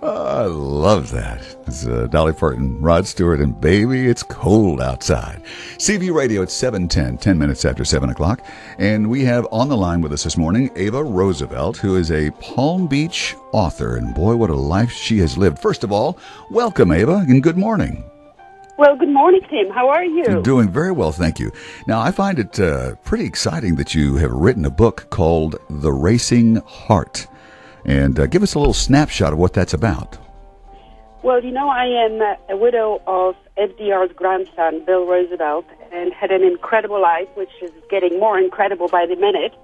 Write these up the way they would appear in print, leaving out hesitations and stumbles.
I love that. It's Dolly Parton, Rod Stewart, and Baby, It's Cold Outside. CV Radio at 7:10, 10 minutes after 7 o'clock. And we have on the line with us this morning Ava Roosevelt, who is a Palm Beach author. And boy, what a life she has lived. First of all, welcome, Ava, and good morning. Well, good morning, Tim. How are you? I'm doing very well, thank you. Now, I find it pretty exciting that you have written a book called The Racing Heart. And give us a little snapshot of what that's about. Well, you know, I am a widow of FDR's grandson, Bill Roosevelt, and had an incredible life, which is getting more incredible by the minute.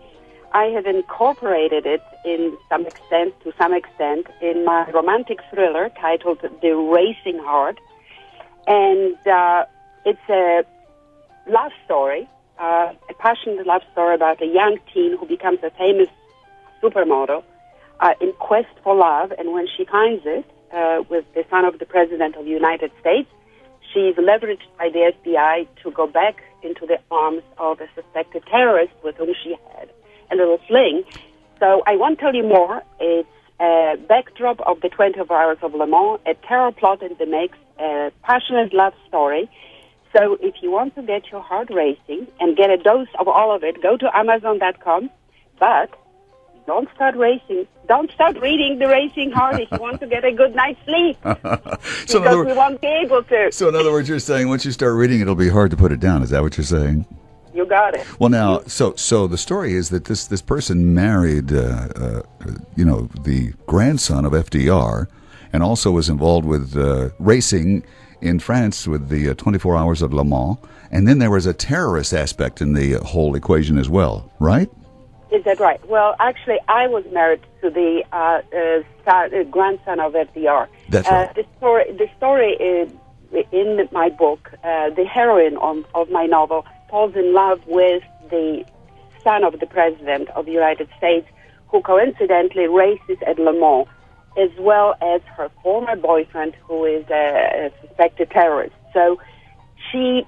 I have incorporated it to some extent, in my romantic thriller titled The Racing Heart. And it's a love story, a passionate love story about a young teen who becomes a famous supermodel in quest for love. And when she finds it with the son of the President of the United States, she's leveraged by the FBI to go back into the arms of a suspected terrorist with whom she had a little fling. So I won't tell you more. It's a backdrop of the 24 Hours of Le Mans, a terror plot in the mix, a passionate love story. So if you want to get your heart racing and get a dose of all of it, go to Amazon.com. But don't start racing. Don't start reading The Racing Heart if you want to get a good night's sleep. Because we won't be able to. So in other words, you're saying once you start reading, it'll be hard to put it down. Is that what you're saying? You got it. Well, now, so the story is that this person married, the grandson of FDR, and also was involved with racing in France with the 24 Hours of Le Mans, and then there was a terrorist aspect in the whole equation as well, right? Is that right? Well, actually, I was married to the grandson of FDR. That's right. The story is in my book. The heroine of my novel falls in love with the son of the President of the United States, who coincidentally races at Le Mans, as well as her former boyfriend, who is a suspected terrorist. So she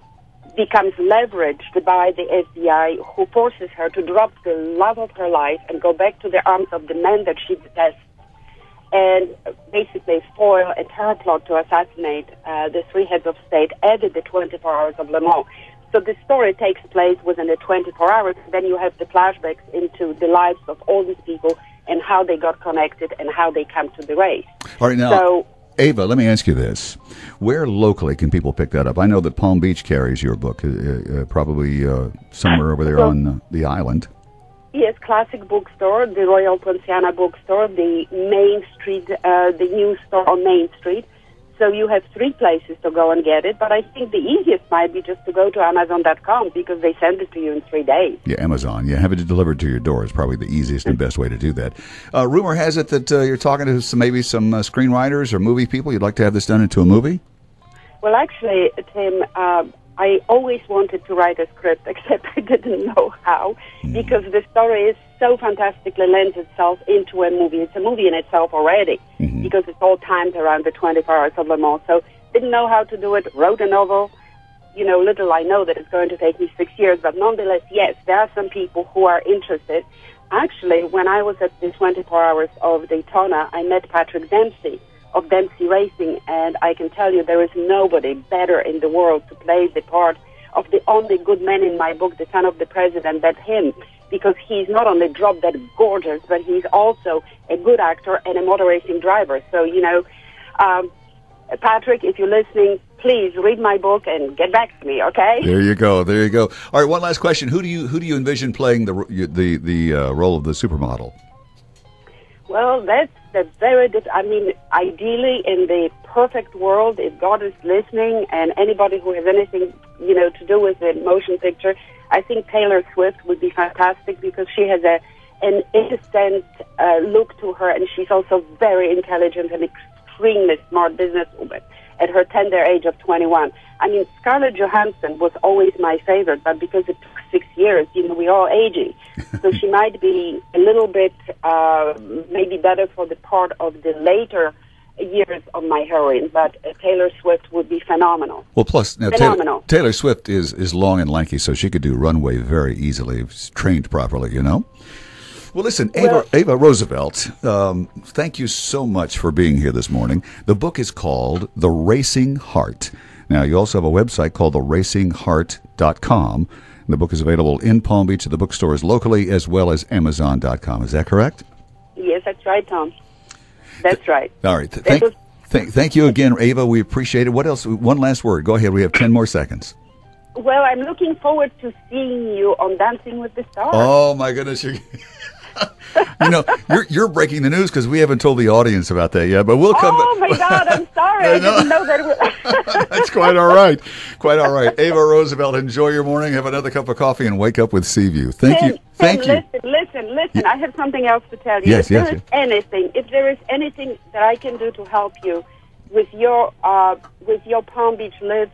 becomes leveraged by the FBI, who forces her to drop the love of her life and go back to the arms of the man that she detests, and basically foil a terror plot to assassinate the three heads of state at the 24 Hours of Le Mans. So the story takes place within the 24 hours. Then you have the flashbacks into the lives of all these people and how they got connected and how they come to the race. All right, now, Ava, let me ask you this. Where locally can people pick that up? I know that Palm Beach carries your book, probably somewhere over there on the island. Yes, Classic Bookstore, the Royal Poinciana Bookstore, the Main Street, the new store on Main Street. So you have three places to go and get it, but I think the easiest might be just to go to Amazon.com because they send it to you in 3 days. Yeah, Amazon. Yeah, have it delivered to your door is probably the easiest and best way to do that. Rumor has it that you're talking to maybe some screenwriters or movie people. You'd like to have this done into a movie? Well, actually, Tim, I always wanted to write a script, except I didn't know how, because the story is so fantastically lends itself into a movie. It's a movie in itself already, because it's all timed around the 24 Hours of Le Mans. So didn't know how to do it, wrote a novel. You know, little I know that it's going to take me 6 years, but nonetheless, yes, there are some people who are interested. Actually, when I was at the 24 Hours of Daytona, I met Patrick Dempsey of Dempsey Racing, and I can tell you there is nobody better in the world to play the part of the only good man in my book, the son of the President, than him, because he's not only drop dead gorgeous, but he's also a good actor and a motor racing driver. So, you know, Patrick, if you're listening, please read my book and get back to me, okay? There you go. There you go. All right, one last question. Who do you envision playing the role of the supermodel? Well, that's very I mean, ideally, in the perfect world, if God is listening and anybody who has anything, you know, to do with the motion picture, I think Taylor Swift would be fantastic because she has an innocent look to her, and she's also very intelligent and extremely smart businesswoman at her tender age of 21. I mean, Scarlett Johansson was always my favorite, but because it took 6 years, you know, we're all aging. So she might be a little bit maybe better for the part of the later years of my heroine, but Taylor Swift would be phenomenal. Well, plus, now, Taylor Swift is long and lanky, so she could do runway very easily if trained properly, you know? Well, listen, Ava Roosevelt, thank you so much for being here this morning. The book is called The Racing Heart. Now, you also have a website called theracinghheart.com. And the book is available in Palm Beach at the bookstores locally as well as Amazon.com. Is that correct? Yes, that's right, Tom. That's right. All right. Thank you again, Ava. We appreciate it. What else? One last word. Go ahead. We have 10 more seconds. Well, I'm looking forward to seeing you on Dancing with the Stars. Oh, my goodness. You're breaking the news because we haven't told the audience about that yet, but we'll come. Oh, my God, I'm sorry. I didn't know that. That's quite all right. Quite all right. Ava Roosevelt, enjoy your morning. Have another cup of coffee and wake up with Seaview. Thank you. Listen. Yeah. I have something else to tell you. Yes, if there is anything that I can do to help you with your Palm Beach Live,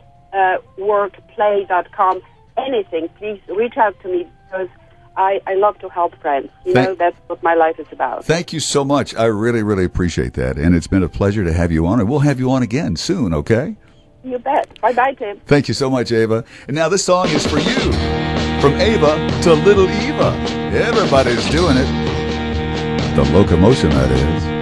work, play.com, anything, please reach out to me because I love to help friends. That's what my life is about. Thank you so much. I really, really appreciate that. And it's been a pleasure to have you on. And we'll have you on again soon, okay? You bet. Bye-bye, Tim. Thank you so much, Ava. And now this song is for you. From Ava to Little Eva. Everybody's doing it. The locomotion, that is.